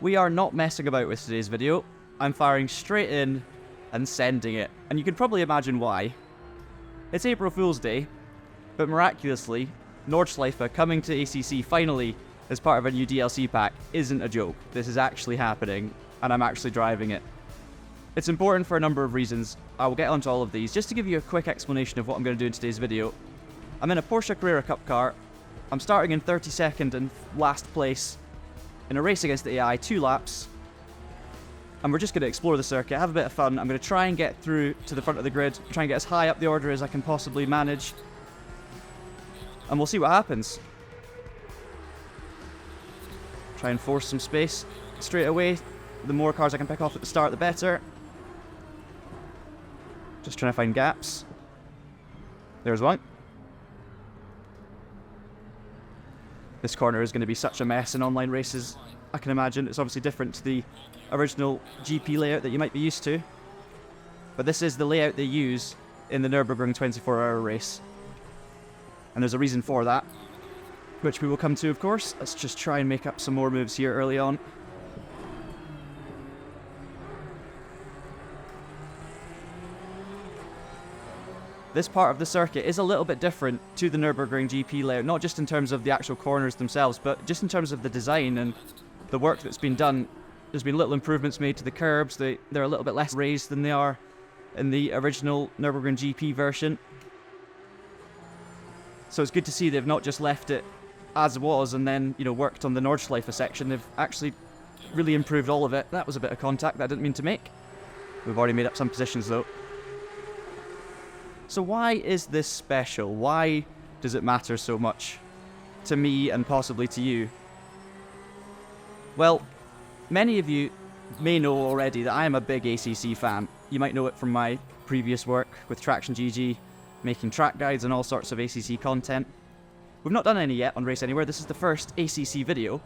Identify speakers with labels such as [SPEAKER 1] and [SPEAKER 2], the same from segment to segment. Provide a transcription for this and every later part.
[SPEAKER 1] we are not messing about with today's video. I'm firing straight in and sending it, and you can probably imagine why. It's April Fool's Day, but miraculously, Nordschleife coming to ACC finally as part of a new DLC pack isn't a joke. This is actually happening, and I'm actually driving it. It's important for a number of reasons. I will get onto all of these. Just to give you a quick explanation of what I'm going to do in today's video, I'm in a Porsche Carrera Cup car. I'm starting in 32nd and last place in a race against the AI, 2 laps. And we're just going to explore the circuit, have a bit of fun. I'm going to try and get through to the front of the grid, try and get as high up the order as I can possibly manage. And we'll see what happens. Try and force some space straight away. The more cars I can pick off at the start, the better. Just trying to find gaps. There's one. This corner is going to be such a mess in online races, I can imagine. It's obviously different to the original GP layout that you might be used to. But this is the layout they use in the Nürburgring 24-hour race. And there's a reason for that, which we will come to, of course. Let's just try and make up some more moves here early on. This part of the circuit is a little bit different to the Nürburgring GP layout, not just in terms of the actual corners themselves, but just in terms of the design and the work that's been done. There's been little improvements made to the curbs. They're a little bit less raised than they are in the original Nürburgring GP version. So it's good to see they've not just left it as it was and then, worked on the Nordschleife section. They've actually really improved all of it. That was a bit of contact that I didn't mean to make. We've already made up some positions though. So why is this special? Why does it matter so much to me and possibly to you? Well, many of you may know already that I am a big ACC fan. You might know it from my previous work with Traction GG, making track guides and all sorts of ACC content. We've not done any yet on Race Anywhere. This is the first ACC video.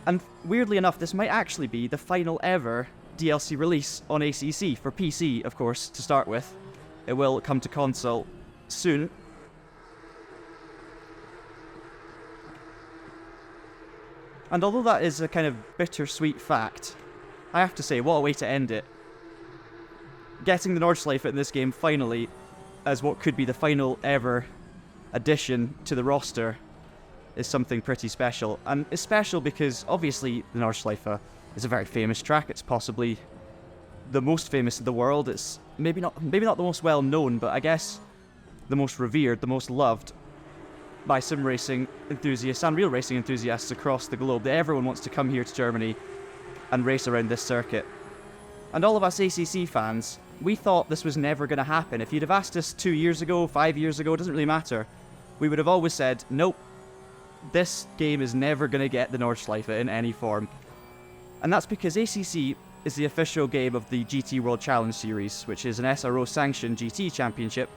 [SPEAKER 1] And weirdly enough, this might actually be the final ever DLC release on ACC, for PC, of course, to start with. It will come to console soon. And although that is a kind of bittersweet fact, I have to say, what a way to end it. Getting the Nordschleife in this game finally as what could be the final ever addition to the roster is something pretty special. And it's special because obviously the Nordschleife is a very famous track. It's possibly the most famous in the world. It's maybe not the most well known, but I guess the most revered, the most loved by sim racing enthusiasts and real racing enthusiasts across the globe. That everyone wants to come here to Germany and race around this circuit. And all of us ACC fans, we thought this was never going to happen. If you'd have asked us 2 years ago, 5 years ago, it doesn't really matter. We would have always said, nope, this game is never going to get the Nordschleife in any form. And that's because ACC is the official game of the GT World Challenge Series, which is an SRO-sanctioned GT championship.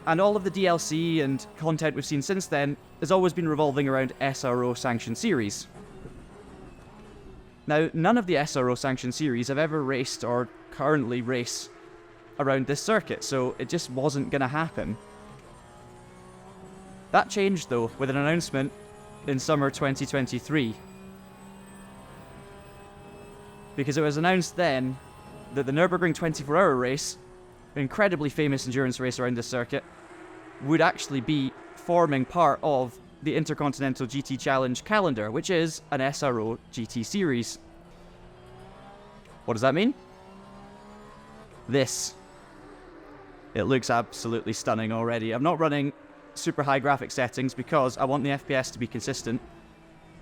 [SPEAKER 1] And all of the DLC and content we've seen since then has always been revolving around SRO-sanctioned series. Now, none of the SRO-sanctioned series have ever raced or currently race around this circuit, so it just wasn't going to happen. That changed, though, with an announcement in summer 2023. Because it was announced then that the Nürburgring 24-hour race, an incredibly famous endurance race around this circuit, would actually be forming part of the Intercontinental GT Challenge calendar, which is an SRO GT series. What does that mean? This. It looks absolutely stunning already. I'm not running super high graphic settings because I want the FPS to be consistent.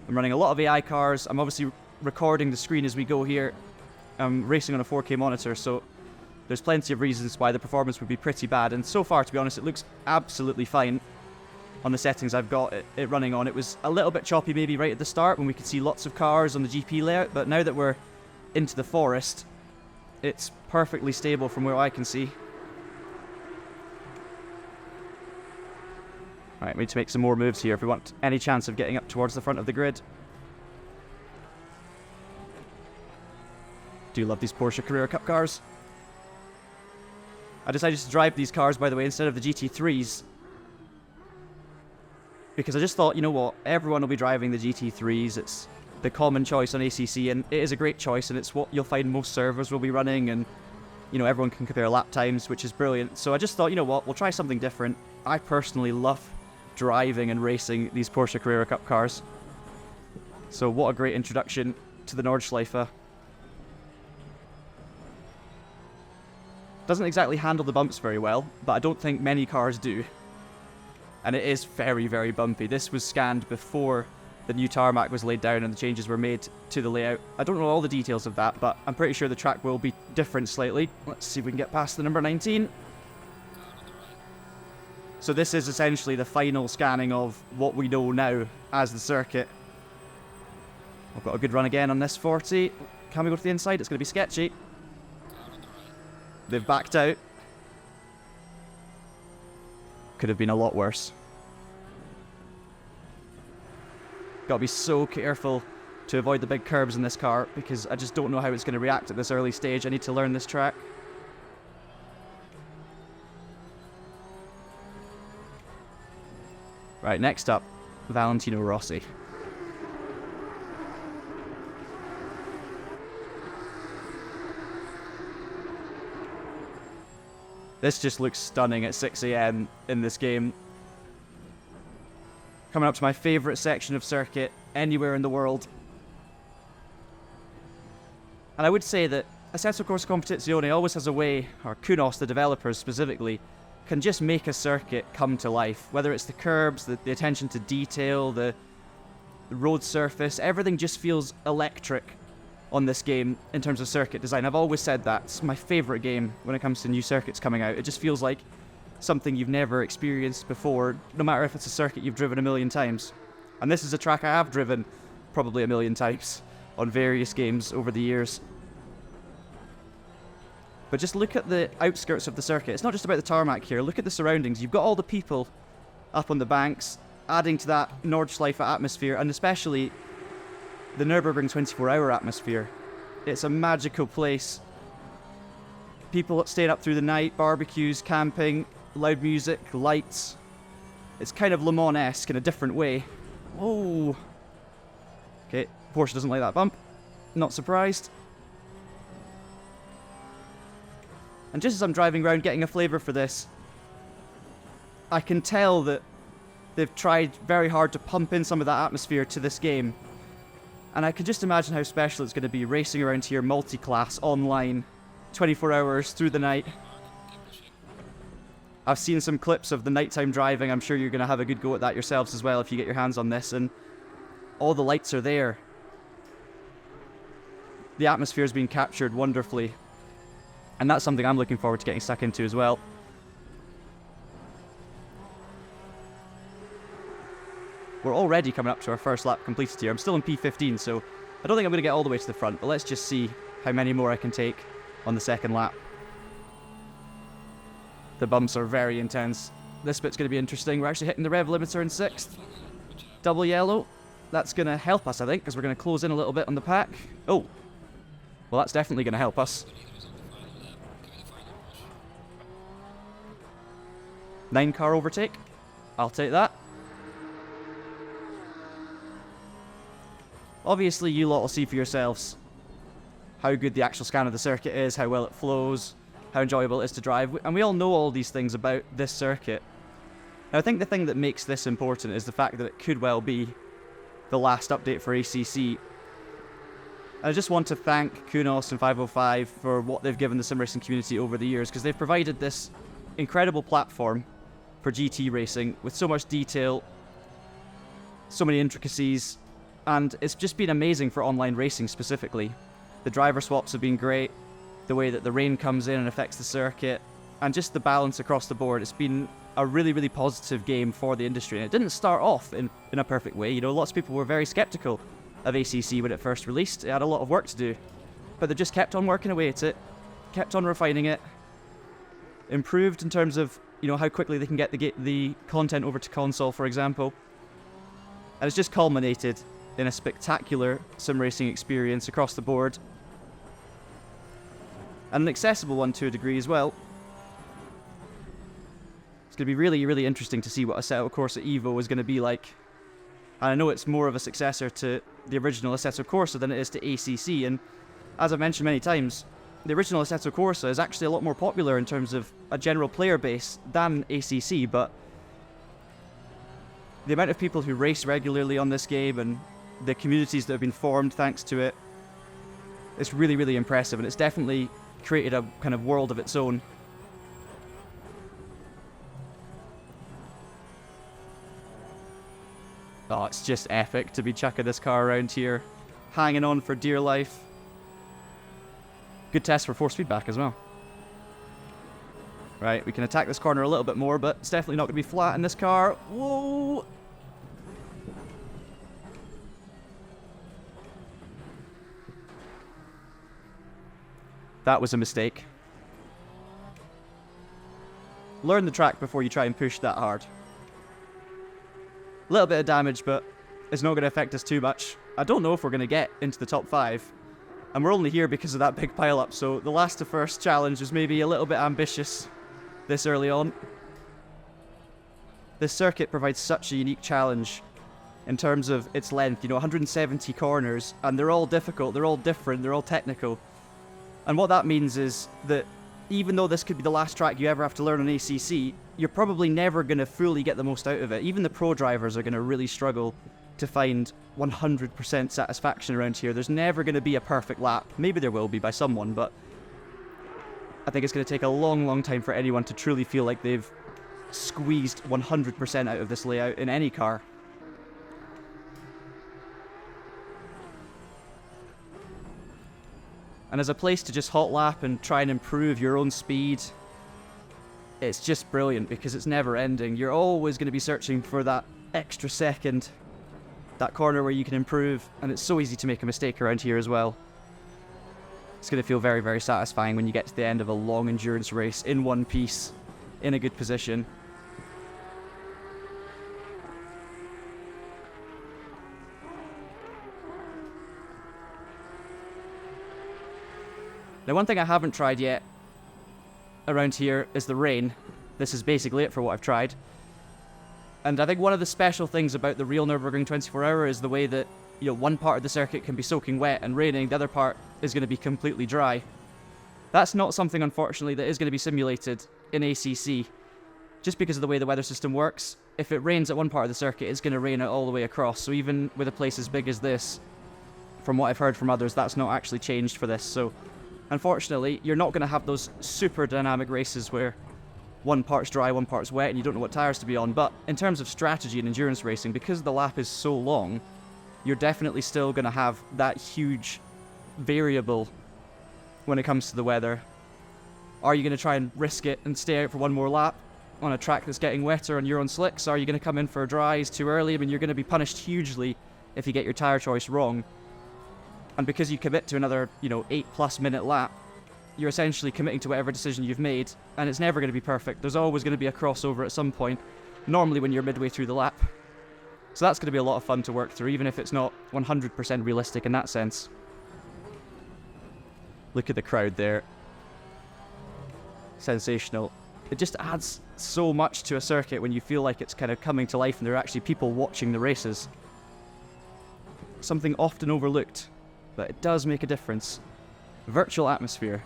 [SPEAKER 1] I'm running a lot of AI cars. I'm obviously recording the screen as we go here. I'm racing on a 4K monitor, so there's plenty of reasons why the performance would be pretty bad, and so far, to be honest, it looks absolutely fine on the settings I've got it running on. It was a little bit choppy maybe right at the start when we could see lots of cars on the GP layout, but now that we're into the forest, it's perfectly stable from where I can see. Right, we need to make some more moves here if we want any chance of getting up towards the front of the grid. Do love these Porsche Carrera Cup cars. I decided to drive these cars, by the way, instead of the GT3s. Because I just thought, you know what, everyone will be driving the GT3s. It's the common choice on ACC, and it is a great choice, and it's what you'll find most servers will be running, and you know, everyone can compare lap times, which is brilliant. So I just thought, you know what, we'll try something different. I personally love driving and racing these Porsche Carrera Cup cars. So what a great introduction to the Nordschleife. Doesn't exactly handle the bumps very well, but I don't think many cars do. And it is very, very bumpy. This was scanned before the new tarmac was laid down and the changes were made to the layout. I don't know all the details of that, but I'm pretty sure the track will be different slightly. Let's see if we can get past the number 19. So this is essentially the final scanning of what we know now as the circuit. I've got a good run again on this 40. Can we go to the inside? It's going to be sketchy. They've backed out. Could have been a lot worse. Got to be so careful to avoid the big curbs in this car, because I just don't know how it's going to react at this early stage. I need to learn this track. Right, next up, Valentino Rossi. This just looks stunning at 6 AM in this game. Coming up to my favourite section of circuit anywhere in the world. And I would say that Assetto Corsa Competizione always has a way, or Kunos, the developers specifically, can just make a circuit come to life. Whether it's the curbs, the attention to detail, the road surface, everything just feels electric on this game in terms of circuit design. I've always said that. It's my favourite game when it comes to new circuits coming out. It just feels like something you've never experienced before, no matter if it's a circuit you've driven a million times. And this is a track I have driven probably a million times on various games over the years. But just look at the outskirts of the circuit. It's not just about the tarmac here. Look at the surroundings. You've got all the people up on the banks, adding to that Nordschleife atmosphere, and especially the Nürburgring 24-hour atmosphere. It's a magical place. People staying up through the night, barbecues, camping, loud music, lights. It's kind of Le Mans-esque in a different way. Oh. Okay, Porsche doesn't like that bump. Not surprised. And just as I'm driving around getting a flavour for this, I can tell that they've tried very hard to pump in some of that atmosphere to this game. And I can just imagine how special it's going to be racing around here multi-class, online, 24 hours through the night. I've seen some clips of the nighttime driving. I'm sure you're going to have a good go at that yourselves as well if you get your hands on this. And all the lights are there. The atmosphere is being captured wonderfully. And that's something I'm looking forward to getting stuck into as well. We're already coming up to our first lap completed here. I'm still in P15, so I don't think I'm going to get all the way to the front, but let's just see how many more I can take on the second lap. The bumps are very intense. This bit's going to be interesting. We're actually hitting the rev limiter in 6th. Double yellow. That's going to help us, I think, because we're going to close in a little bit on the pack. Oh. Well, that's definitely going to help us. 9-car overtake. I'll take that. Obviously, you lot will see for yourselves how good the actual scan of the circuit is, how well it flows, how enjoyable it is to drive. And we all know all these things about this circuit. And I think the thing that makes this important is the fact that it could well be the last update for ACC. And I just want to thank Kunos and 505 for what they've given the sim racing community over the years, because they've provided this incredible platform for GT racing with so much detail, so many intricacies, and it's just been amazing for online racing specifically. The driver swaps have been great, the way that the rain comes in and affects the circuit, and just the balance across the board. It's been a really, really positive game for the industry, and it didn't start off in a perfect way. You know, lots of people were very skeptical of ACC when it first released. It had a lot of work to do, but they just kept on working away at it, kept on refining it, improved in terms of, you know, how quickly they can get the content over to console, for example. And it's just culminated in a spectacular sim racing experience across the board. And an accessible one to a degree as well. It's going to be really, really interesting to see what Assetto Corsa Evo is going to be like. And I know it's more of a successor to the original Assetto Corsa than it is to ACC, and as I've mentioned many times, the original Assetto Corsa is actually a lot more popular in terms of a general player base than ACC, but the amount of people who race regularly on this game and the communities that have been formed thanks to it, it's really, really impressive, and it's definitely created a kind of world of its own. Oh, it's just epic to be chucking this car around here, hanging on for dear life. Good test for force feedback as well. Right, we can attack this corner a little bit more, but it's definitely not going to be flat in this car. Whoa! That was a mistake. Learn the track before you try and push that hard. A little bit of damage, but it's not going to affect us too much. I don't know if we're going to get into the top 5. And we're only here because of that big pile-up, so the last to first challenge was maybe a little bit ambitious this early on. This circuit provides such a unique challenge in terms of its length. You know, 170 corners, and they're all difficult, they're all different, they're all technical. And what that means is that even though this could be the last track you ever have to learn on ACC, you're probably never going to fully get the most out of it. Even the pro drivers are going to really struggle to find 100% satisfaction around here. There's never going to be a perfect lap. Maybe there will be by someone, but I think it's going to take a long, long time for anyone to truly feel like they've squeezed 100% out of this layout in any car. And as a place to just hot lap and try and improve your own speed, it's just brilliant because it's never ending. You're always going to be searching for that extra second, that corner where you can improve, and it's so easy to make a mistake around here as well. It's going to feel very, very satisfying when you get to the end of a long endurance race in one piece, in a good position. Now, one thing I haven't tried yet around here is the rain. This is basically it for what I've tried. And I think one of the special things about the real Nürburgring 24-hour is the way that, you know, one part of the circuit can be soaking wet and raining, the other part is going to be completely dry. That's not something, unfortunately, that is going to be simulated in ACC. Just because of the way the weather system works, if it rains at one part of the circuit, it's going to rain out all the way across. So even with a place as big as this, from what I've heard from others, that's not actually changed for this. So unfortunately, you're not going to have those super dynamic races where one part's dry, one part's wet, and you don't know what tyres to be on. But in terms of strategy and endurance racing, because the lap is so long, you're definitely still going to have that huge variable when it comes to the weather. Are you going to try and risk it and stay out for one more lap on a track that's getting wetter and you're on slicks? Are you going to come in for dries too early? I mean, you're going to be punished hugely if you get your tyre choice wrong. And because you commit to another, 8+ minute lap, you're essentially committing to whatever decision you've made, and it's never going to be perfect. There's always going to be a crossover at some point, normally when you're midway through the lap. So that's going to be a lot of fun to work through, even if it's not 100% realistic in that sense. Look at the crowd there. Sensational. It just adds so much to a circuit when you feel like it's kind of coming to life and there are actually people watching the races. Something often overlooked, but it does make a difference. Virtual atmosphere.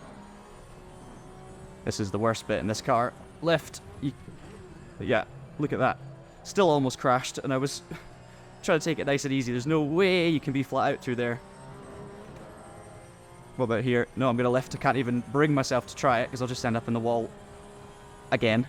[SPEAKER 1] This is the worst bit in this car. Lift. Yeah, look at that. Still almost crashed, and I was trying to take it nice and easy. There's no way you can be flat out through there. What about here? No, I'm going to lift. I can't even bring myself to try it, because I'll just end up in the wall again.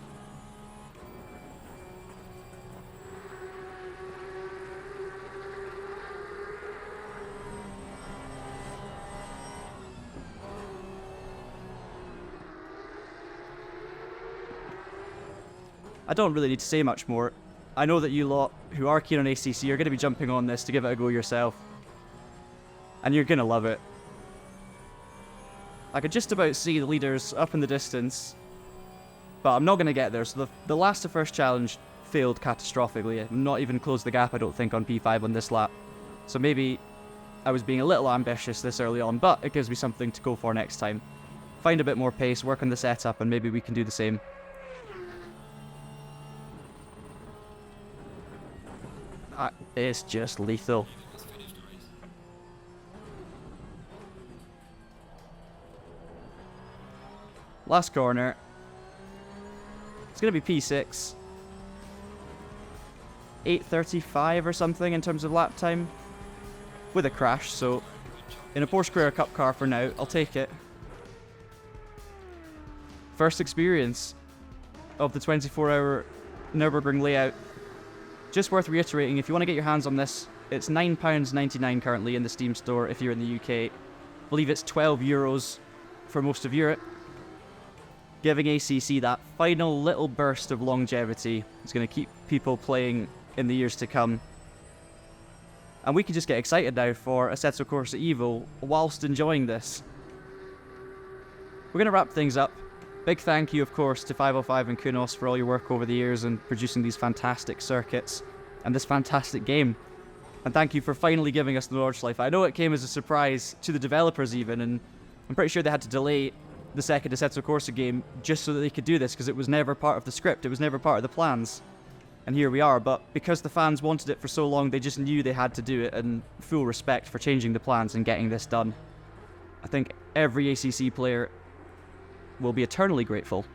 [SPEAKER 1] I don't really need to say much more. I know that you lot who are keen on ACC are going to be jumping on this to give it a go yourself. And you're going to love it. I could just about see the leaders up in the distance, but I'm not going to get there. So the last to first challenge failed catastrophically. I'm not even closed the gap, I don't think, on P5 on this lap. So maybe I was being a little ambitious this early on, but it gives me something to go for next time. Find a bit more pace, work on the setup, and maybe we can do the same. It's just lethal. Last corner. It's going to be P6. 8:35 or something in terms of lap time. With a crash, so in a Porsche Carrera Cup car for now, I'll take it. First experience of the 24-hour Nürburgring layout. Just worth reiterating, if you want to get your hands on this, it's £9.99 currently in the Steam store if you're in the UK. I believe it's €12 for most of Europe. Giving ACC that final little burst of longevity. It's going to keep people playing in the years to come. And we can just get excited now for Assetto Corsa Evo whilst enjoying this. We're going to wrap things up. Big thank you, of course, to 505 and Kunos for all your work over the years and producing these fantastic circuits and this fantastic game. And thank you for finally giving us the Nordschleife. I know it came as a surprise to the developers even, and I'm pretty sure they had to delay the second Assetto Corsa game just so that they could do this, because it was never part of the script, it was never part of the plans. And here we are, but because the fans wanted it for so long, they just knew they had to do it, and full respect for changing the plans and getting this done. I think every ACC player will be eternally grateful.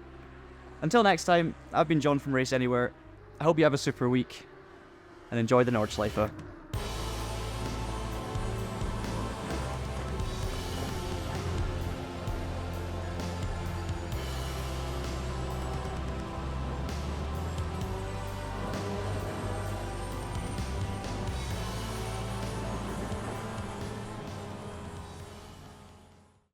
[SPEAKER 1] Until next time, I've been John from Race Anywhere. I hope you have a super week, and enjoy the Nordschleife.